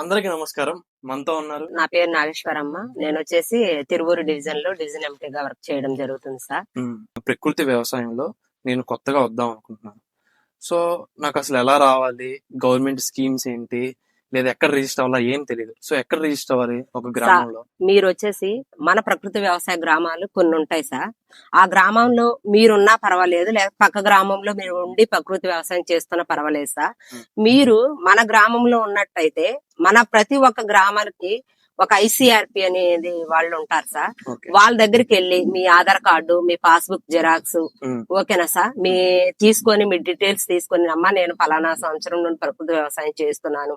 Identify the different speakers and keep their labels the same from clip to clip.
Speaker 1: అందరికీ నమస్కారం. మనతో ఉన్నారు
Speaker 2: నా పేరు నాగేశ్వరమ్మ. నేను వచ్చేసి తిరువూరు డివిజన్ లో డివిజన్ ఎంపీగా వర్క్ చేయడం జరుగుతుంది సార్.
Speaker 1: ప్రకృతి వ్యవసాయంలో నేను కొత్తగా వద్దాం అనుకుంటున్నాను. సో నాకు అసలు ఎలా రావాలి, గవర్నమెంట్ స్కీమ్స్ ఏంటి, లేదా ఎక్కడ రిజిస్టర్ అవ్వాలా ఏం తెలియదు. సో ఎక్కడ రిజిస్టర్ అవ్వాలి ఒక గ్రామంలో?
Speaker 2: మీరు వచ్చేసి మన ప్రకృతి వ్యవసాయ గ్రామాలు కొన్ని ఉంటాయి సార్. ఆ గ్రామంలో మీరున్నా పర్వాలేదు, లేదా పక్క గ్రామంలో మీరు ఉండి ప్రకృతి వ్యవసాయం చేస్తున్నా పర్వాలేదు సార్. మీరు మన గ్రామంలో ఉన్నట్టయితే మన ప్రతి ఒక్క గ్రామానికి ఒక ఐసీఆర్పి అనేది వాళ్ళు ఉంటారు సార్. వాళ్ళ దగ్గరికి వెళ్ళి మీ ఆధార్ కార్డు, మీ పాస్బుక్ జిరాక్స్, ఓకేనా సార్, మీ తీసుకొని మీ డీటెయిల్స్ తీసుకొని, అమ్మా నేను ఫలానా సంవత్సరం నుండి ప్రకృతి వ్యవసాయం చేస్తున్నాను,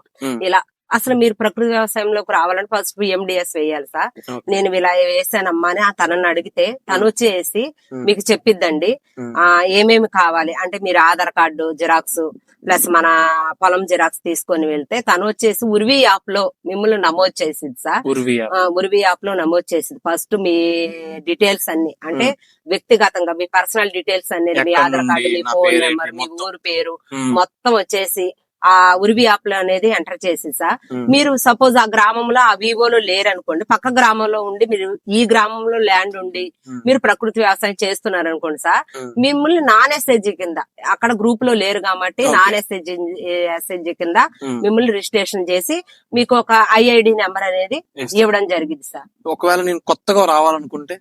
Speaker 2: ఇలా అసలు మీరు ప్రకృతి వ్యవసాయంలోకి రావాలంటే ఫస్ట్ ఎండిఎస్ వేయాలి సార్. నేను ఇలా వేసానమ్మా అని తనని అడిగితే తను వచ్చేసి మీకు చెప్పిద్దండి ఏమేమి కావాలి అంటే. మీరు ఆధార్ కార్డు జిరాక్స్ ప్లస్ మన పొలం జిరాక్స్ తీసుకొని వెళ్తే తను వచ్చేసి ఉర్వీ యాప్ లో మిమ్మల్ని నమోదు చేసింది సార్. ఉర్వీ యాప్ లో నమోదు చేసింది. ఫస్ట్ మీ డీటెయిల్స్ అన్ని అంటే వ్యక్తిగతంగా మీ పర్సనల్ డీటెయిల్స్ అన్ని, మీ ఆధార్ కార్డు, మీ ఫోన్ నెంబర్, మీ ఊరు పేరు మొత్తం వచ్చేసి ఆ ఉర్వీ యాప్ లో అనేది ఎంటర్ చేసి సార్. మీరు సపోజ్ ఆ గ్రామంలో ఆ వివోలో లేరనుకోండి, పక్క గ్రామంలో ఉండి మీరు ఈ గ్రామంలో ల్యాండ్ ఉండి మీరు ప్రకృతి వ్యవసాయం చేస్తున్నారు అనుకోండి సార్, మిమ్మల్ని నాన్ ఎస్హెచ్జి కింద, అక్కడ గ్రూప్ లో లేరు కాబట్టి నాన్ ఎస్హెచ్జి కింద మిమ్మల్ని రిజిస్ట్రేషన్ చేసి మీకు ఒక ఐఐడి నెంబర్ అనేది ఇవ్వడం జరిగింది సార్.
Speaker 1: ఒకవేళ నేను కొత్తగా రావాలనుకుంటే,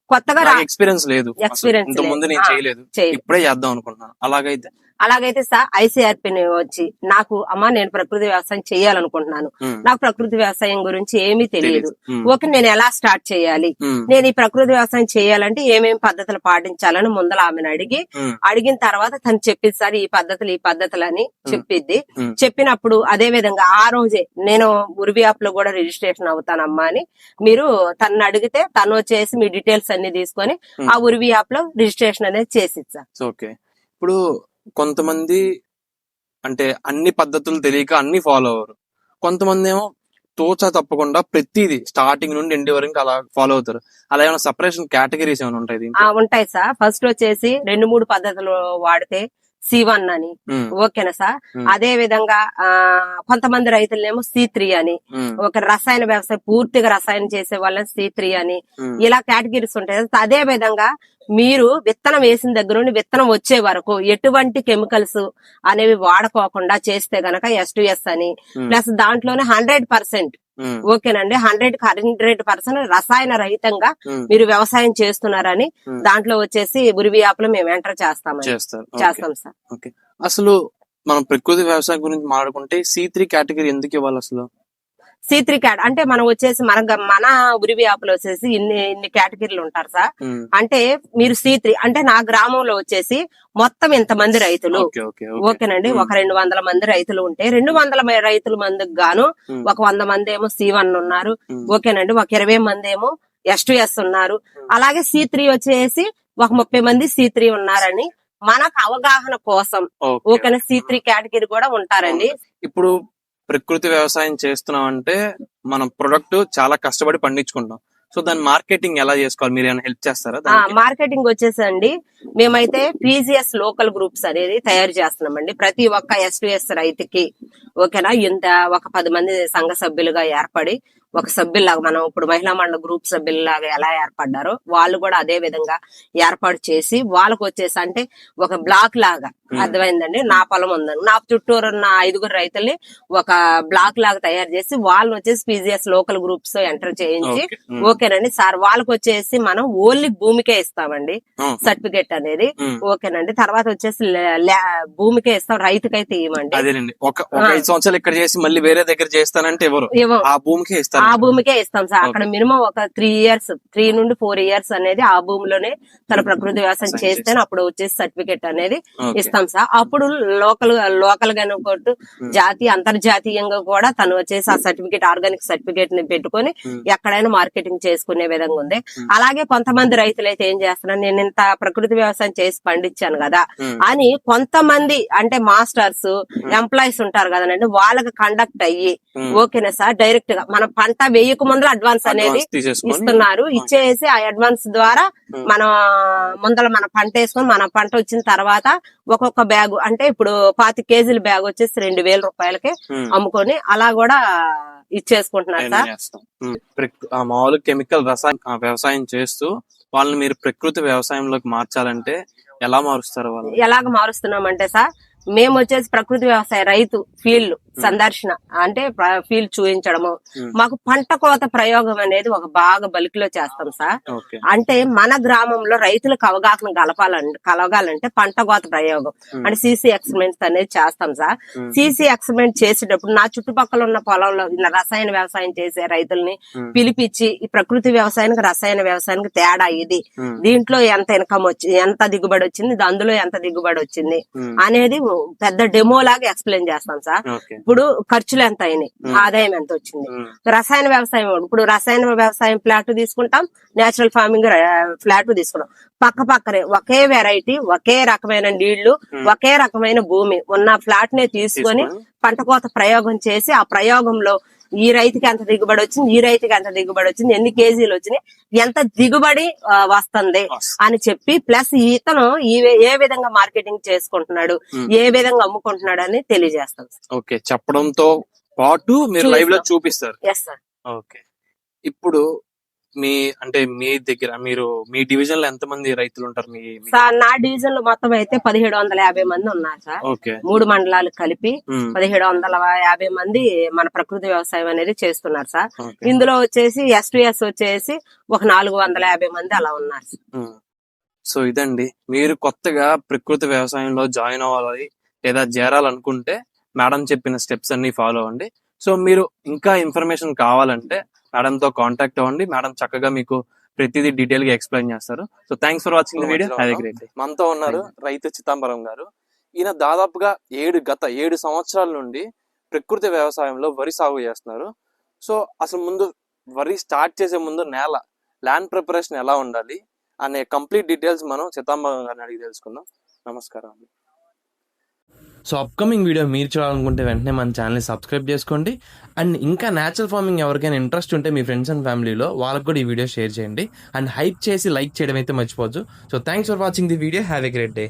Speaker 2: కొత్తగా
Speaker 1: ఎక్స్పీరియన్స్ లేదు, ముందు నేను చేయలేదు, ఇప్పుడే చేద్దాం అనుకుంటున్నాను,
Speaker 2: అలాగైతే సార్ ఐసీఆర్పీని వచ్చి నాకు అమ్మా నేను ప్రకృతి వ్యవసాయం చేయాలనుకుంటున్నాను, నాకు ప్రకృతి వ్యవసాయం గురించి ఏమీ తెలియదు, ఓకే నేను ఎలా స్టార్ట్ చేయాలి, నేను ఈ ప్రకృతి వ్యవసాయం చేయాలంటే ఏమేమి పద్ధతులు పాటించాలని ముందర ఆమెను అడిగిన తర్వాత తను చెప్పింది సార్ ఈ పద్ధతులు అని చెప్పిద్ది. చెప్పినప్పుడు అదే విధంగా ఆ రోజే నేను ఉర్వీ యాప్ లో కూడా రిజిస్ట్రేషన్ అవుతానమ్మా అని మీరు తను అడిగితే తను వచ్చేసి మీ డీటెయిల్స్ అన్ని తీసుకొని ఆ ఉర్వీ యాప్ లో రిజిస్ట్రేషన్ అనేది చేసిద్ది సార్.
Speaker 1: ఓకే. ఇప్పుడు కొంతమంది అంటే అన్ని పద్ధతులు తెలియక అన్ని ఫాలో అవ్వరు, కొంతమంది ఏమో తోచా తప్పకుండా ప్రతిదీ స్టార్టింగ్ నుండి ఎండ్ వరకు అలా ఫాలో అవుతారు. అలా ఏమైనా సపరేషన్ కేటగిరీస్ ఏమైనా ఉంటాయి?
Speaker 2: ఉంటాయి సార్. ఫస్ట్ వచ్చేసి 2-3 పద్ధతులు వాడితే C1 అని, ఓకేనా సార్. అదే విధంగా కొంతమంది రైతులేమో C3 అని, ఒక రసాయన వ్యవసాయం పూర్తిగా రసాయనం చేసే వాళ్ళని C3 అని, ఇలా కేటగిరీస్ ఉంటాయి. అదే విధంగా మీరు విత్తనం వేసిన దగ్గర నుండి విత్తనం వచ్చే వరకు ఎటువంటి కెమికల్స్ అనేవి వాడుకోకుండా చేస్తే గనక S2S అని, ప్లస్ దాంట్లోనే 100% ఓకేనండి 100% రసాయన రహితంగా మీరు వ్యవసాయం చేస్తున్నారని దాంట్లో వచ్చేసి ఉర్వీ యాప్ లో మేము ఎంటర్ చేస్తాం సార్.
Speaker 1: అసలు మనం ప్రకృతి వ్యవసాయం గురించి మాట్లాడుకుంటే C3 కేటగిరీ ఎందుకు ఇవ్వాలి అసలు?
Speaker 2: C3 క్యాట్ అంటే మనం వచ్చేసి మన ఉర్వీ యాప్ లో వచ్చేసి ఇన్ని కేటగిరీలు ఉంటారు సార్. అంటే మీరు C3 అంటే నా గ్రామంలో వచ్చేసి మొత్తం ఇంతమంది రైతులు, ఓకేనండి, ఒక 200 మంది రైతులు ఉంటే 200 రైతుల మందికి గాను ఒక 100 మంది ఏమో C1 ఉన్నారు, ఓకేనండి, ఒక 20 మంది ఏమో S2S ఉన్నారు, అలాగే C3 వచ్చేసి ఒక 30 మంది C3 ఉన్నారని మనకు అవగాహన కోసం ఓకేనా C3 కేటగిరీ కూడా ఉంటారండి.
Speaker 1: ఇప్పుడు ప్రకృతి వ్యవసాయం చేస్తున్నాం అంటే మనం ప్రొడక్ట్ చాలా కష్టపడి పండించుకుంటాం. సో దాని మార్కెటింగ్ ఎలా చేసుకోవాలి, మీరు ఏమైనా హెల్ప్ చేస్తారా?
Speaker 2: మార్కెటింగ్ వచ్చేసండి మేమైతే పీజీఎస్ లోకల్ గ్రూప్స్ అనేది తయారు చేస్తున్నామండి. ప్రతి ఒక్క S2S రైతుకి ఓకేనా ఇంత ఒక 10 మంది సంఘ సభ్యులుగా ఏర్పడి ఒక సభ్యుల్లాగా మనం ఇప్పుడు మహిళా మండల గ్రూప్ సభ్యుల్లాగా ఎలా ఏర్పడ్డారో వాళ్ళు కూడా అదే విధంగా ఏర్పాటు చేసి వాళ్ళకు వచ్చేసి అంటే ఒక బ్లాక్ లాగా, అర్థమైందండి, నా పొలం ఉందని నా చుట్టూరు ఉన్న 5 రైతుల్ని ఒక బ్లాక్ లాగా తయారు చేసి వాళ్ళని వచ్చేసి పీజీఎస్ లోకల్ గ్రూప్స్ ఎంటర్ చేయించి ఓకేనండి సార్ వాళ్ళకి వచ్చేసి మనం ఓన్లీ భూమికే ఇస్తామండి సర్టిఫికేట్ అనేది, ఓకేనండి. తర్వాత వచ్చేసి భూమికే ఇస్తాం, రైతుకైతే ఇవ్వండి.
Speaker 1: ఒక 5 సంవత్సరాలు ఇక్కడ చేసి మళ్ళీ వేరే దగ్గర చేస్తానంటే ఆ
Speaker 2: భూమికే ఇస్తాం సార్. అక్కడ మినిమం ఒక 3 నుండి 4 ఇయర్స్ అనేది ఆ భూమిలోనే తన ప్రకృతి వ్యవసాయం చేస్తేనే అప్పుడు వచ్చేసి సర్టిఫికేట్ అనేది ఇస్తాం సార్. అప్పుడు లోకల్ గా కొట్టు జాతీయ అంతర్జాతీయంగా కూడా తను వచ్చేసి ఆ సర్టిఫికేట్ ఆర్గానిక్ సర్టిఫికేట్ ని పెట్టుకుని ఎక్కడైనా మార్కెటింగ్ చేసుకునే విధంగా ఉంది. అలాగే కొంతమంది రైతులు అయితే ఏం చేస్తున్నారు, నేను ఇంత ప్రకృతి వ్యవసాయం చేసి పండించాను కదా అని కొంతమంది అంటే మాస్టర్స్ ఎంప్లాయీస్ ఉంటారు కదండి, వాళ్ళకి కండక్ట్ అయ్యి ఓకేనా సార్ డైరెక్ట్ గా మన పంట వేయక ముందు అడ్వాన్స్ అనేది ఇస్తున్నారు. ఇచ్చేసి ఆ అడ్వాన్స్ ద్వారా మనం ముందర మన పంట వేసుకొని మన పంట వచ్చిన తర్వాత ఒక్కొక్క బ్యాగ్ అంటే ఇప్పుడు 25 కేజీల బ్యాగ్ వచ్చేసి 2000 రూపాయలకి అమ్ముకొని అలా కూడా ఇచ్చేసుకుంటున్నారు సార్.
Speaker 1: చేస్తాం. మామూలు కెమికల్ వ్యవసాయం చేస్తూ వాళ్ళని మీరు ప్రకృతి వ్యవసాయంలోకి మార్చాలంటే ఎలా మారుస్తారు వాళ్ళు?
Speaker 2: ఎలాగ మారుస్తున్నామంటే సార్, మేము వచ్చేసి ప్రకృతి వ్యవసాయ రైతు ఫీల్డ్ సందర్శన అంటే ఫీల్డ్ చూపించడము, మాకు పంట కోత ప్రయోగం అనేది ఒక బాగా బల్క్ లో చేస్తాం సార్. అంటే మన గ్రామంలో రైతులకు అవగాహన కలగాలంటే పంట కోత ప్రయోగం అంటే సీసీ ఎక్స్పెరిమెంట్స్ అనేది చేస్తాం సార్. సీసీ ఎక్స్పెరిమెంట్ చేసేటప్పుడు నా చుట్టుపక్కల ఉన్న పొలంలో రసాయన వ్యవసాయం చేసే రైతుల్ని పిలిపించి ఈ ప్రకృతి వ్యవసాయానికి రసాయన వ్యవసాయానికి తేడా ఇది, దీంట్లో ఎంత ఇన్కమ్ వచ్చింది, ఎంత దిగుబడి వచ్చింది, అందులో ఎంత దిగుబడి వచ్చింది అనేది పెద్ద డెమో లాగా ఎక్స్ప్లెయిన్ చేస్తాం సార్. ఇప్పుడు ఖర్చులు ఎంత అయినాయి, ఆదాయం ఎంత వచ్చింది. రసాయన వ్యవసాయం ఇప్పుడు రసాయన వ్యవసాయం ఫ్లాట్ తీసుకుంటాం, నేచురల్ ఫార్మింగ్ ఫ్లాట్ తీసుకుంటాం. పక్కనే ఒకే వెరైటీ, ఒకే రకమైన నీళ్లు, ఒకే రకమైన భూమి ఉన్న ఫ్లాట్ నే తీసుకొని పంట కోత ప్రయోగం చేసి ఆ ప్రయోగంలో ఈ రైతుకి ఎంత దిగుబడి వచ్చింది, ఈ రైతుకి ఎంత దిగుబడి వచ్చింది, ఎన్ని కేజీలు వచ్చినాయి, ఎంత దిగుబడి వస్తుంది అని చెప్పి ప్లస్ ఇతను ఏ విధంగా మార్కెటింగ్ చేసుకుంటున్నాడు, ఏ విధంగా అమ్ముకుంటున్నాడు అని తెలియజేస్తాం.
Speaker 1: ఓకే, చెప్పడంతో పాటు మీరు లైవ్ లో చూపిస్తారు.
Speaker 2: Yes sir.
Speaker 1: ఓకే, ఇప్పుడు మీ దగ్గర మీ డివిజన్ లో ఎంత మంది రైతులు ఉంటారు?
Speaker 2: సార్ నా డివిజన్ లో మొత్తం అయితే 1750 మంది ఉన్నారు సార్. 3 మండలాలు కలిపి 1750 మంది మన ప్రకృతి వ్యవసాయం అనేది చేస్తున్నారు సార్. ఇందులో వచ్చేసి S2S వచ్చేసి ఒక 450 మంది అలా ఉన్నారు సార్.
Speaker 1: సో ఇదండి, మీరు కొత్తగా ప్రకృతి వ్యవసాయంలో జాయిన్ అవ్వాలి లేదా చేరాలనుకుంటే మేడం చెప్పిన స్టెప్స్ అన్ని ఫాలో అవ్వండి. సో మీరు ఇంకా ఇన్ఫర్మేషన్ కావాలంటే మేడం తో కాంటాక్ట్ అవ్వండి. మేడం చక్కగా మీకు ప్రతిదీ డీటెయిల్ గా ఎక్స్ప్లెయిన్ చేస్తారు. So thanks for watching the video. Have a great day. మనతో ఉన్నారు రైతు చిత్తాంబరం గారు. ఈయన దాదాపుగా గత 7 సంవత్సరాల నుండి ప్రకృతి వ్యవసాయంలో వరి సాగు చేస్తున్నారు. సో అసలు ముందు వరి స్టార్ట్ చేసే ముందు ల్యాండ్ ప్రిపరేషన్ ఎలా ఉండాలి అనే కంప్లీట్ డీటెయిల్స్ మనం చిత్తాంబరం గారిని అడిగి తెలుసుకుందాం. నమస్కారం అండి.
Speaker 3: సో అప్కమింగ్ వీడియో మీరు చూడాలనుకుంటే వెంటనే మన ఛానల్ని సబ్స్క్రైబ్ చేసుకోండి. అండ్ ఇంకా న్యాచురల్ ఫార్మింగ్ ఎవరికైనా ఇంట్రెస్ట్ ఉంటే మీ ఫ్రెండ్స్ అండ్ ఫ్యామిలీలో వాళ్ళకి కూడా ఈ వీడియో షేర్ చేయండి. అండ్ హైప్ చేసి లైక్ చేయడం అయితే మర్చిపోవచ్చు. So thanks for watching the video. Have a great day.